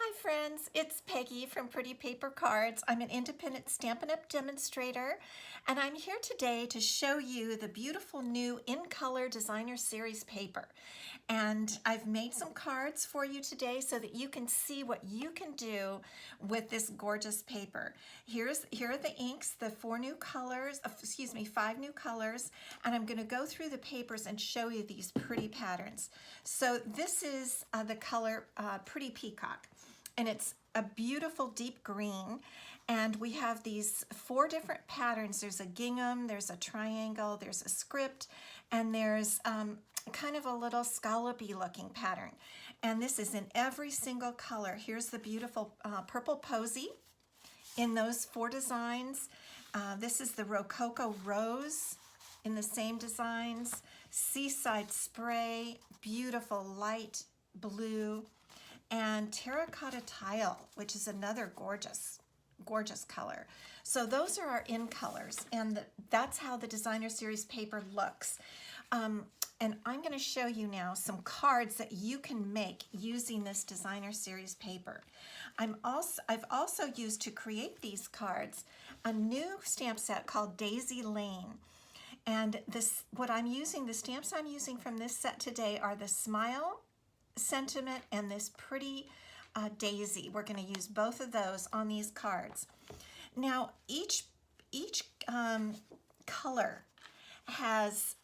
Hi friends, it's Peggy from Pretty Paper Cards. I'm an independent Stampin' Up! Demonstrator, and I'm here today to show you the beautiful new In Color Designer Series paper. And I've made some cards for you today so that you can see what you can do with this gorgeous paper. Here are the inks, the five new colors, and I'm going to go through the papers and show you these pretty patterns. So this is the color Pretty Peacock, and it's a beautiful deep green, and we have these 4 different patterns. There's a gingham, there's a triangle, there's a script, and there's kind of a little scallopy looking pattern, and this is in every single color. Here's the beautiful purple posy in those 4 designs. This is the Rococo Rose in the same designs, Seaside Spray, beautiful light blue, and Terracotta Tile, which is another gorgeous color. So those are our in colors, and that's how the Designer Series paper looks. And I'm going to show you now some cards that you can make using this Designer Series paper. I've also used to create these cards a new stamp set called Daisy Lane. And the stamps I'm using from this set today are the Smile Sentiment and this pretty Daisy. We're going to use both of those on these cards. Now, each color has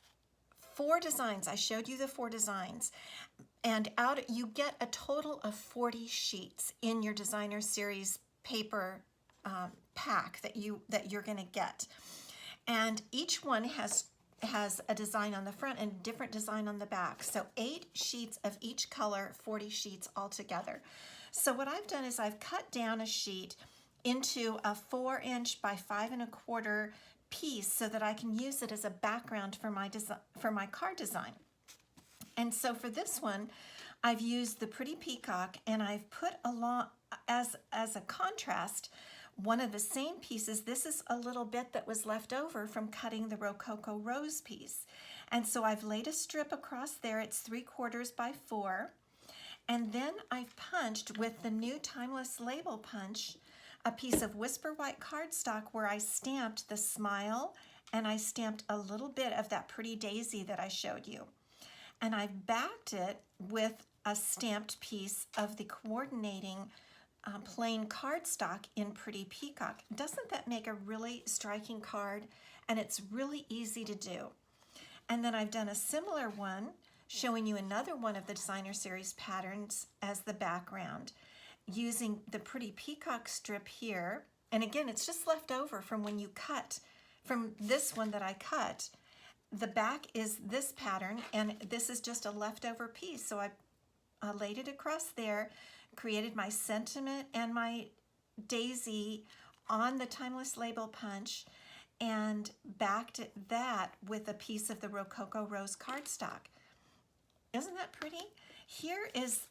4 designs. I showed you the 4 designs, and you get a total of 40 sheets in your Designer Series paper pack that you're going to get, and each one has a design on the front and a different design on the back. So 8 sheets of each color, 40 sheets altogether. So what I've done is I've cut down a sheet into a 4-inch by 5 1/4 piece so that I can use it as a background for my card design. And so for this one, I've used the Pretty Peacock, and I've put along as a contrast one of the same pieces. This is a little bit that was left over from cutting the Rococo Rose piece. And so I've laid a strip across there. It's 3/4 by 4. And then I've punched with the new Timeless Label Punch a piece of Whisper White cardstock where I stamped the smile, and I stamped a little bit of that pretty daisy that I showed you. And I've backed it with a stamped piece of the coordinating plain cardstock in Pretty Peacock. Doesn't that make a really striking card? And it's really easy to do. And then I've done a similar one showing you another one of the Designer Series patterns as the background, using the Pretty Peacock strip here. And again, it's just left over from when you cut, from this one that I cut. The back is this pattern, and this is just a leftover piece. So I laid it across there, created my sentiment and my daisy on the Timeless Label Punch, and backed that with a piece of the Rococo Rose cardstock. Isn't that pretty?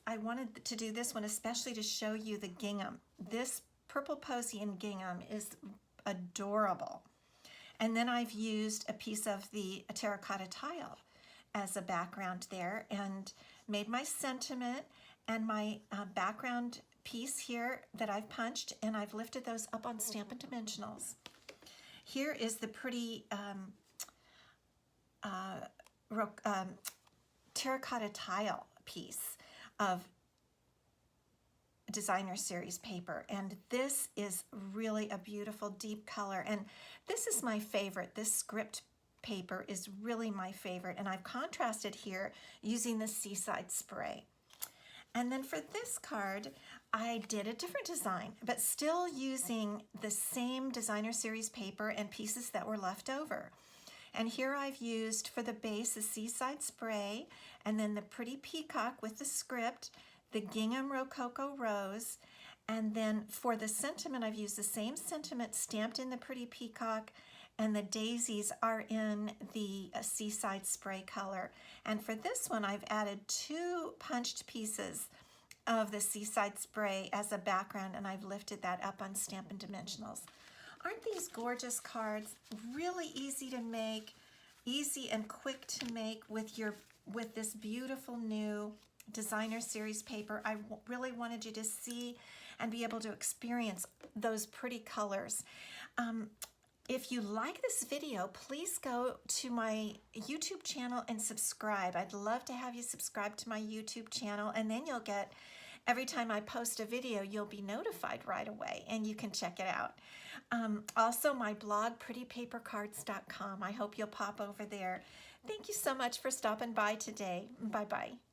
I wanted to do this one especially to show you the gingham. This purple posy in gingham is adorable. And then I've used a piece of the Terracotta Tile as a background there, and made my sentiment and my background piece here that I've punched, and I've lifted those up on Stampin' Dimensionals. Here is the pretty Terracotta Tile piece of Designer Series paper, and this is really a beautiful deep color, and this is my favorite. This script paper is really my favorite, and I've contrasted here using the Seaside Spray. And then for this card, I did a different design, but still using the same Designer Series paper and pieces that were left over. And here I've used for the base the Seaside Spray, and then the Pretty Peacock with the script, the Gingham Rococo Rose, and then for the sentiment I've used the same sentiment stamped in the Pretty Peacock, and the daisies are in the Seaside Spray color. And for this one, I've added 2 punched pieces of the Seaside Spray as a background, and I've lifted that up on Stampin' Dimensionals. Aren't these gorgeous cards? Really easy to make, easy and quick to make with this beautiful new designer series paper. I really wanted you to see and be able to experience those pretty colors. If you like this video, please go to my YouTube channel and subscribe. I'd love to have you subscribe to my YouTube channel, and then you'll get, every time I post a video, you'll be notified right away and you can check it out. Also, my blog, prettypapercards.com. I hope you'll pop over there. Thank you so much for stopping by today. Bye-bye.